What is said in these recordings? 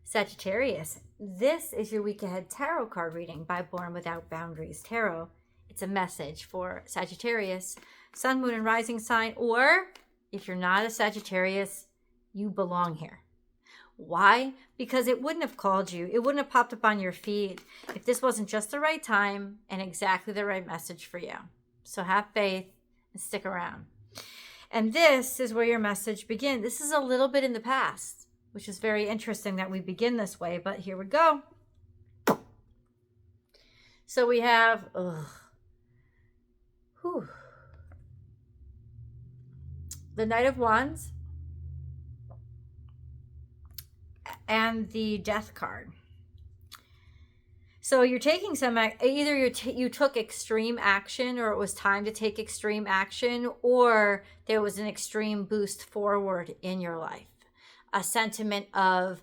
Sagittarius, this is your week ahead tarot card reading by Born Without Boundaries Tarot. It's a message for Sagittarius, Sun, Moon, and Rising sign, or if you're not a Sagittarius, you belong here. Why? Because it wouldn't have called you. It wouldn't have popped up on your feed if this wasn't just the right time and exactly the right message for you. So have faith and stick around. And this is where your message begins. This is a little bit in the past, which is very interesting that we begin this way, but here we go. So we have, the Knight of Wands and the Death card. So you're taking some, either you took extreme action, or it was time to take extreme action, or there was an extreme boost forward in your life. A sentiment of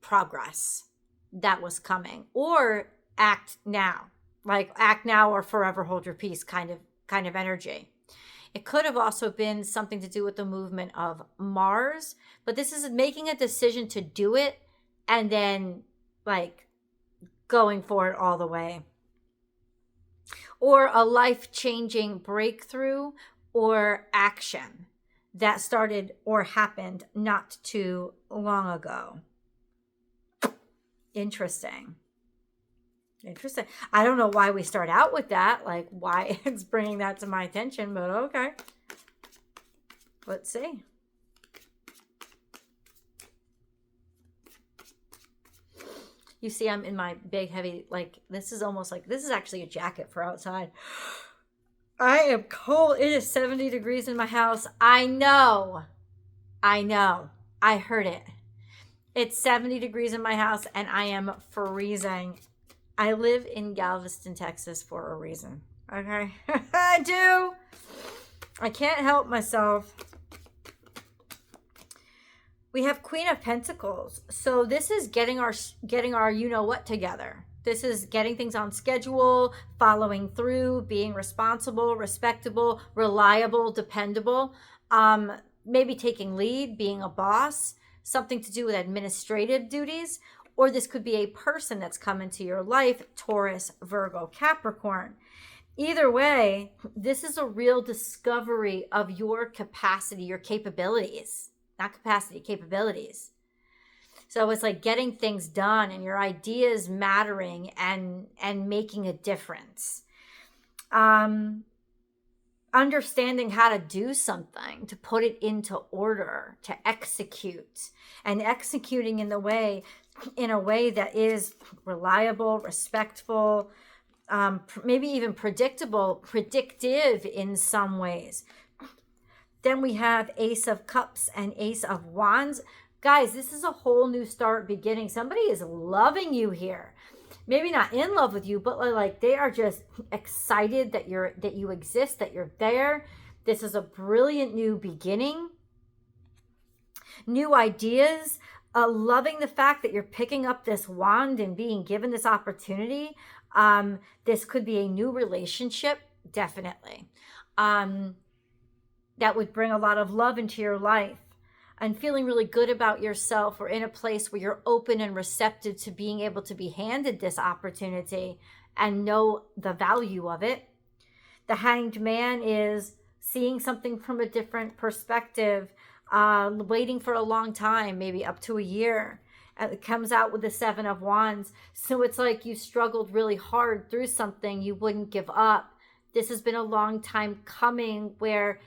progress that was coming, or act now, like act now or forever hold your peace kind of energy. It could have also been something to do with the movement of Mars, but this is making a decision to do it and then like going for it all the way. Or a life-changing breakthrough or action that started or happened not too long ago. Interesting. I don't know why we start out with that, like why it's bringing that to my attention, but okay. Let's see. You see, I'm in my big, heavy, like, this is almost like, this is actually a jacket for outside. I am cold. It is 70 degrees in my house. I know. I heard it. It's 70 degrees in my house and I am freezing. I live in Galveston, Texas for a reason. Okay? I do. I can't help myself. We have Queen of Pentacles. So this is getting our you know what together. This is getting things on schedule, following through, being responsible, respectable, reliable, dependable. Maybe taking lead, being a boss, something to do with administrative duties, or this could be a person that's come into your life, Taurus, Virgo, Capricorn. Either way, this is a real discovery of your capacity, your capabilities, not capacity, capabilities. So it's like getting things done and your ideas mattering and making a difference. Understanding how to do something, to put it into order, to execute, and executing in a way that is reliable, respectful, maybe even predictive in some ways. Then we have Ace of Cups and Ace of Wands. Guys, this is a whole new start beginning. Somebody is loving you here. Maybe not in love with you, but like they are just excited that you exist, that you're there. This is a brilliant new beginning. New ideas. Loving the fact that you're picking up this wand and being given this opportunity. This could be a new relationship, definitely. That would bring a lot of love into your life. And feeling really good about yourself, or in a place where you're open and receptive to being able to be handed this opportunity and know the value of it. The Hanged Man is seeing something from a different perspective, waiting for a long time, maybe up to a year. It comes out with the Seven of Wands. So it's like you struggled really hard through something, you wouldn't give up. This has been a long time coming, where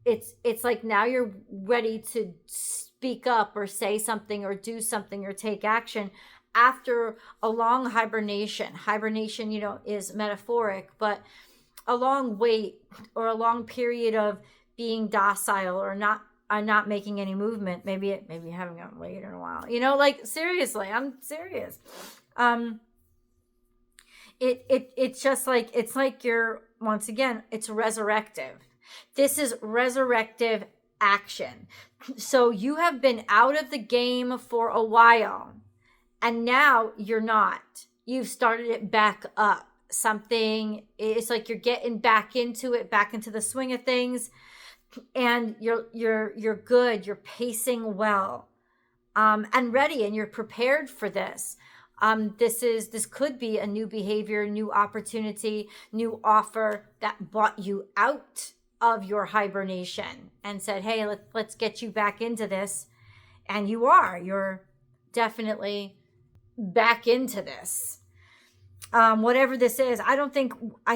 it's like now you're ready to speak up or say something or do something or take action after a long hibernation. Hibernation, is metaphoric, but a long wait or a long period of being docile or not making any movement. Maybe you haven't waited in a while. Like seriously, I'm serious. It's just like, it's like you're, once again, it's resurrective. This is resurrective action. So you have been out of the game for a while, and now you're not. You've started it back up. It's like you're getting back into it, back into the swing of things, and you're good. You're pacing well. and ready, and you're prepared for this. This could be a new behavior, new opportunity, new offer that brought you out of your hibernation and said, hey, let's get you back into this. And you're definitely back into this. Whatever this is, I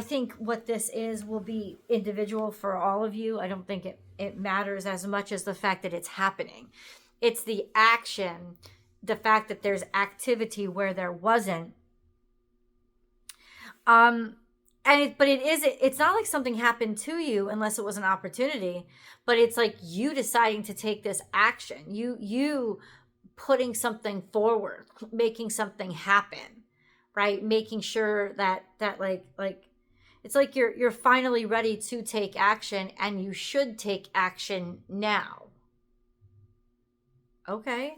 think what this is will be individual for all of you. I don't think it matters as much as the fact that it's happening. It's the action, the fact that there's activity where there wasn't. It's not like something happened to you unless it was an opportunity, but it's like you deciding to take this action, you putting something forward, making something happen, right? Making sure that like it's like you're finally ready to take action, and you should take action now. Okay.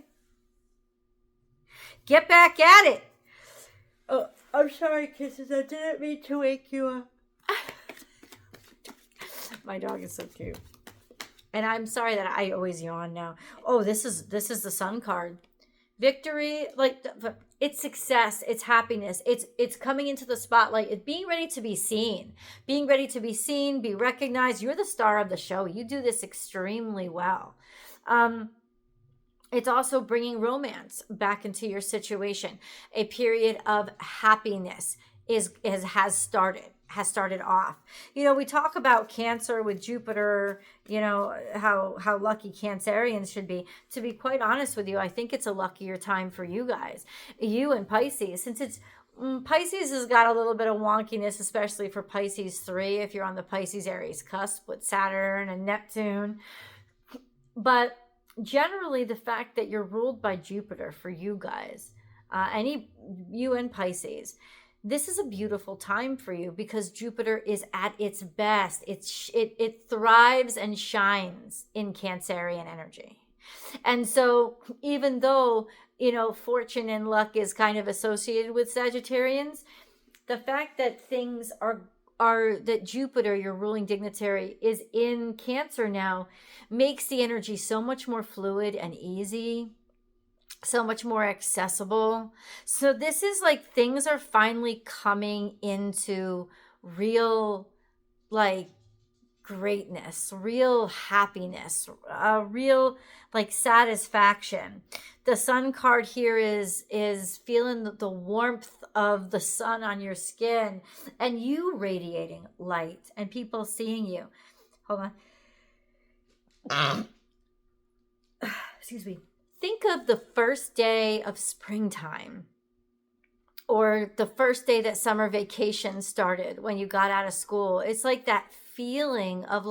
Get back at it. Oh, I'm sorry, kisses. I didn't mean to wake you up. My dog is so cute. And I'm sorry that I always yawn now. Oh, this is the Sun card. Victory, like it's success, it's happiness, it's coming into the spotlight, it's being ready to be seen, be recognized. You're the star of the show. You do this extremely well. It's also bringing romance back into your situation. A period of happiness has started off. We talk about Cancer with Jupiter, how lucky Cancerians should be. To be quite honest with you, I think it's a luckier time for you guys. You and Pisces, since it's Pisces has got a little bit of wonkiness, especially for Pisces 3, if you're on the Pisces Aries cusp with Saturn and Neptune. But generally, the fact that you're ruled by Jupiter for you guys, you and Pisces, this is a beautiful time for you because Jupiter is at its best. It thrives and shines in Cancerian energy. And so even though, fortune and luck is kind of associated with Sagittarians, the fact that things are that Jupiter, your ruling dignitary, is in Cancer now makes the energy so much more fluid and easy, so much more accessible. So this is like things are finally coming into real greatness, real happiness, real satisfaction. The Sun card here is feeling the warmth of the sun on your skin and you radiating light and people seeing you. Hold on. Excuse me. Think of the first day of springtime or the first day that summer vacation started when you got out of school. It's like that feeling of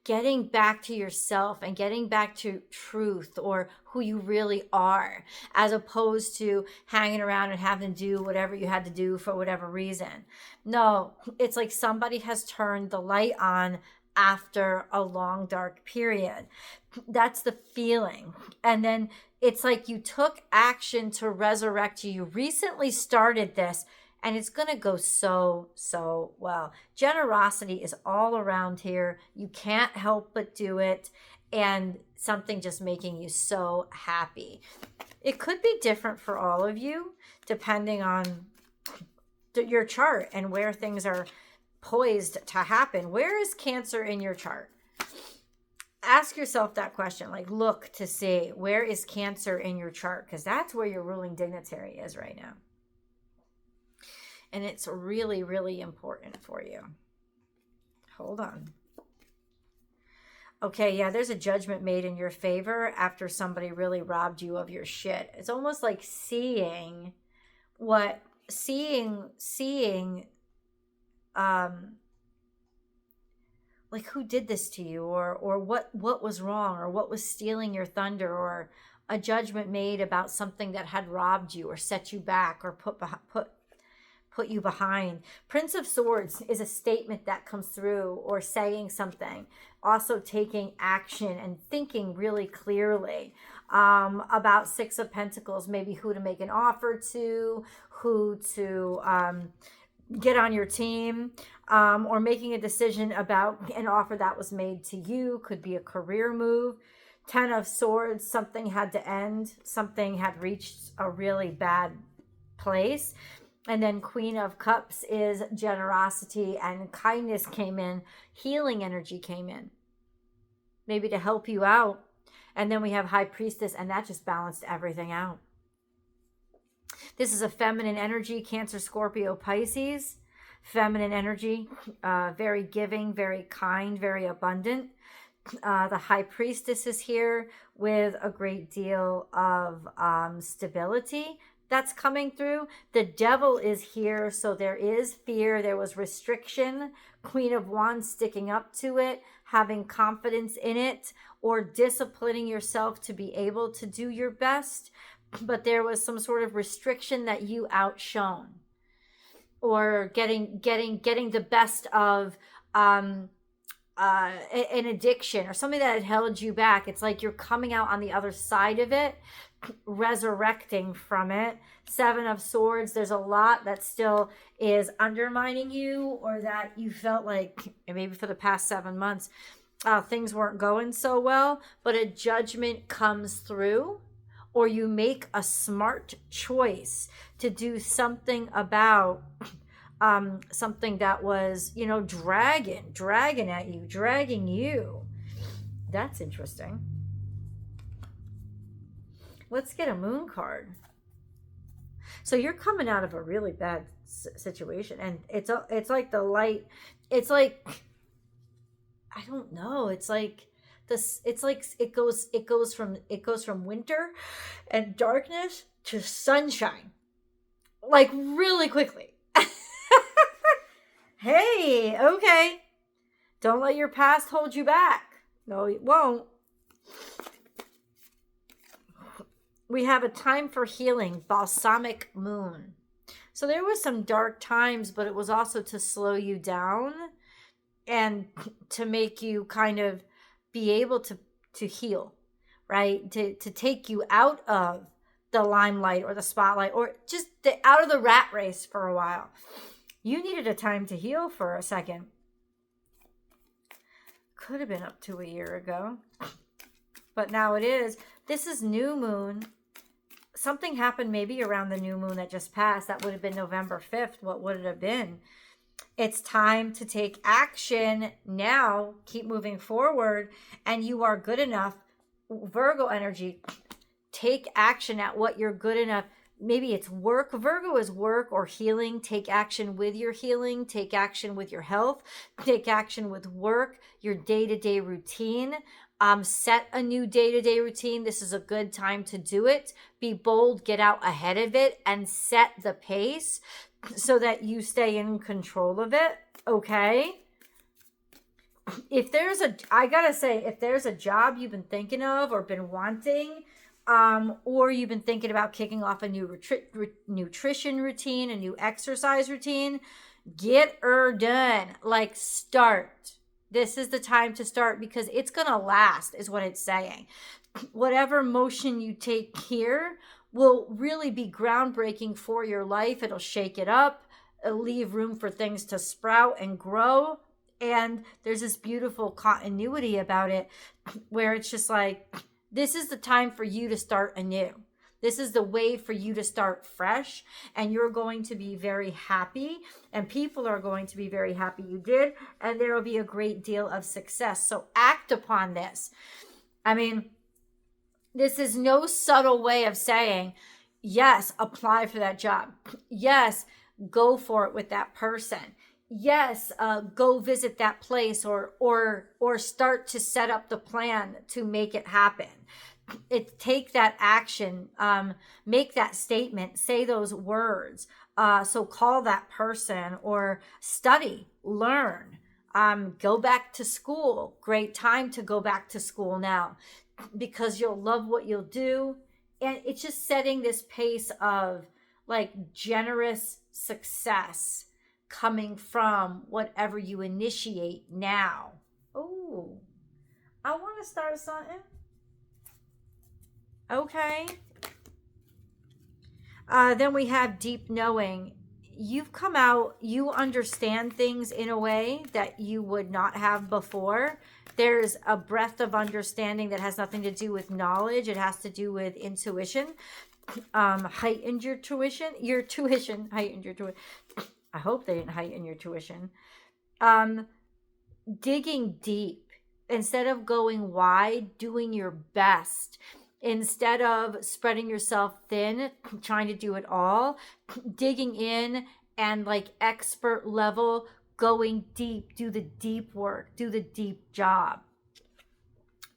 getting back to yourself and getting back to truth or who you really are, as opposed to hanging around and having to do whatever you had to do for whatever reason. No, it's like somebody has turned the light on after a long, dark period. That's the feeling. And then it's like you took action to resurrect you. You recently started this, and it's going to go so well. Generosity is all around here. You can't help but do it. And something just making you so happy. It could be different for all of you, depending on your chart and where things are poised to happen. Where is Cancer in your chart? Ask yourself that question. Look to see, where is Cancer in your chart? Because that's where your ruling dignitary is right now. And it's really, really important for you. Hold on. Okay, yeah, there's a judgment made in your favor after somebody really robbed you of your shit. It's almost like seeing who did this to you, or what was wrong, or what was stealing your thunder, or a judgment made about something that had robbed you or set you back or put you behind. Prince of Swords is a statement that comes through, or saying something, also taking action and thinking really clearly about Six of Pentacles, maybe who to make an offer to, who to get on your team, or making a decision about an offer that was made to you. Could be a career move. Ten of Swords, something had to end. Something had reached a really bad place. And then Queen of Cups is generosity and kindness came in. Healing energy came in. Maybe to help you out. And then we have High Priestess, and that just balanced everything out. This is a feminine energy, Cancer, Scorpio, Pisces. Feminine energy, very giving, very kind, very abundant. The High Priestess is here with a great deal of stability that's coming through. The Devil is here, so there is fear. There was restriction. Queen of Wands sticking up to it, having confidence in it, or disciplining yourself to be able to do your best. But there was some sort of restriction that you outshone, or getting the best of an addiction or something that had held you back. It's like you're coming out on the other side of it, resurrecting from it. Seven of Swords, there's a lot that still is undermining you, or that you felt like maybe for the past 7 months things weren't going so well, but a judgment comes through, or you make a smart choice to do something about something that was, dragging at you, dragging you. That's interesting. Let's get a Moon card. So you're coming out of a really bad situation, and it's like the light. It's like, I don't know. It's like this. It's like it goes from winter and darkness to sunshine, like really quickly. Hey, okay. Don't let your past hold you back. No, it won't. We have a time for healing, balsamic moon. So there was some dark times, but it was also to slow you down and to make you kind of be able to heal, right? To take you out of the limelight or the spotlight, or just out of the rat race for a while. You needed a time to heal for a second. Could have been up to a year ago, but now it is. This is new moon. Something happened maybe around the new moon that just passed. That would have been November 5th. What would it have been? It's time to take action now. Keep moving forward, and you are good enough. Virgo energy. Take action at what you're good enough. Maybe it's work. Virgo is work or healing. Take action with your healing. Take action with your health. Take action with work, your day-to-day routine. Set a new day-to-day routine. This is a good time to do it. Be bold, get out ahead of it, and set the pace so that you stay in control of it. Okay? If there's a job you've been thinking of or been wanting, or you've been thinking about kicking off a new nutrition routine, a new exercise routine, get her done. Like, start. This is the time to start, because it's going to last, is what it's saying. Whatever motion you take here will really be groundbreaking for your life. It'll shake it up, it'll leave room for things to sprout and grow. And there's this beautiful continuity about it, where it's just like, this is the time for you to start anew. This is the way for you to start fresh, and you're going to be very happy, and people are going to be very happy you did, and there will be a great deal of success. So act upon this. I mean, this is no subtle way of saying, yes, apply for that job. Yes, go for it with that person. Yes, go visit that place, or start to set up the plan to make it happen. Take that action, make that statement, say those words. So call that person, or study, learn, go back to school. Great time to go back to school now, because you'll love what you'll do. And it's just setting this pace of like generous success coming from whatever you initiate now. Oh, I want to start something. Okay. Then we have deep knowing. you've come out, you understand things in a way that you would not have before. There's a breadth of understanding that has nothing to do with knowledge. It has to do with intuition. Heightened your tuition. Heightened your tuition. I hope they didn't heighten your tuition. Digging deep. Instead of going wide, doing your best. Instead of spreading yourself thin, trying to do it all, digging in and like expert level, going deep, do the deep work, do the deep job.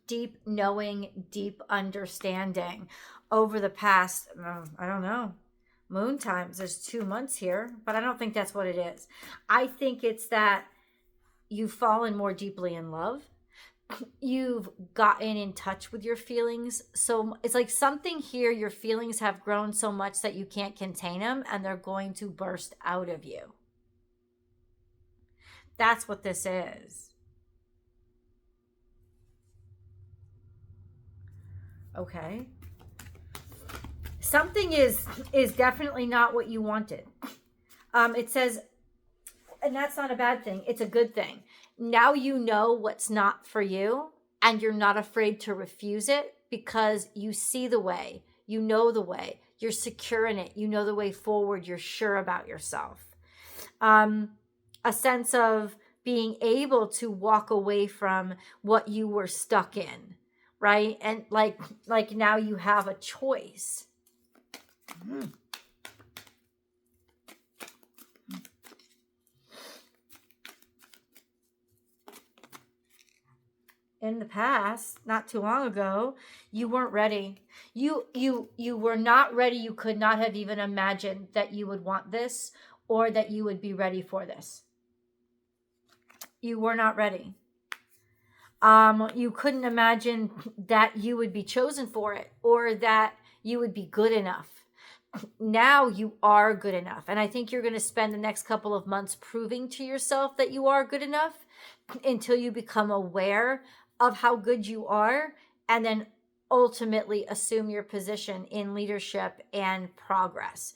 Deep knowing, deep understanding over the past, I don't know, moon times. There's 2 months here, but I don't think that's what it is. I think it's that you've fallen more deeply in love. You've gotten in touch with your feelings. So it's like something here, your feelings have grown so much that you can't contain them and they're going to burst out of you. That's what this is. Okay. Something is definitely not what you wanted. It says, and that's not a bad thing. It's a good thing. Now you know what's not for you and you're not afraid to refuse it because you see the way, you know the way, you're secure in it, you know the way forward, you're sure about yourself. A sense of being able to walk away from what you were stuck in, right? And like now you have a choice. In the past, not too long ago, you weren't ready. You were not ready. You could not have even imagined that you would want this or that you would be ready for this. You were not ready. You couldn't imagine that you would be chosen for it or that you would be good enough. Now you are good enough. And I think you're going to spend the next couple of months proving to yourself that you are good enough until you become aware of how good you are and then ultimately assume your position in leadership and progress.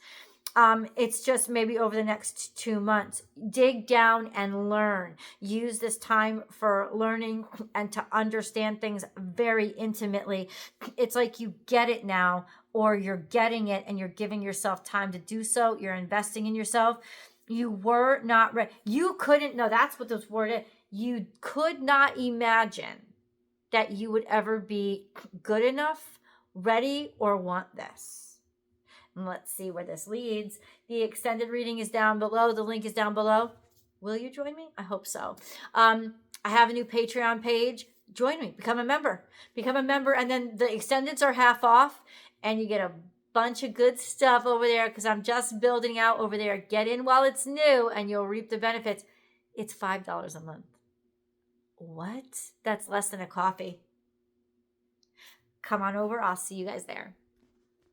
It's just maybe over the next 2 months, dig down and learn. Use this time for learning and to understand things very intimately. It's like you get it now, or you're getting it and you're giving yourself time to do so. You're investing in yourself. You were not ready. You couldn't, no, that's what this word is. You could not imagine that you would ever be good enough, ready, or want this. And let's see where this leads. The extended reading is down below. The link is down below. Will you join me? I hope so. I have a new Patreon page. Join me. Become a member. Become a member. And then the extendeds are half off. And you get a bunch of good stuff over there because I'm just building out over there. Get in while it's new and you'll reap the benefits. It's $5 a month. What? That's less than a coffee. Come on over. I'll see you guys there.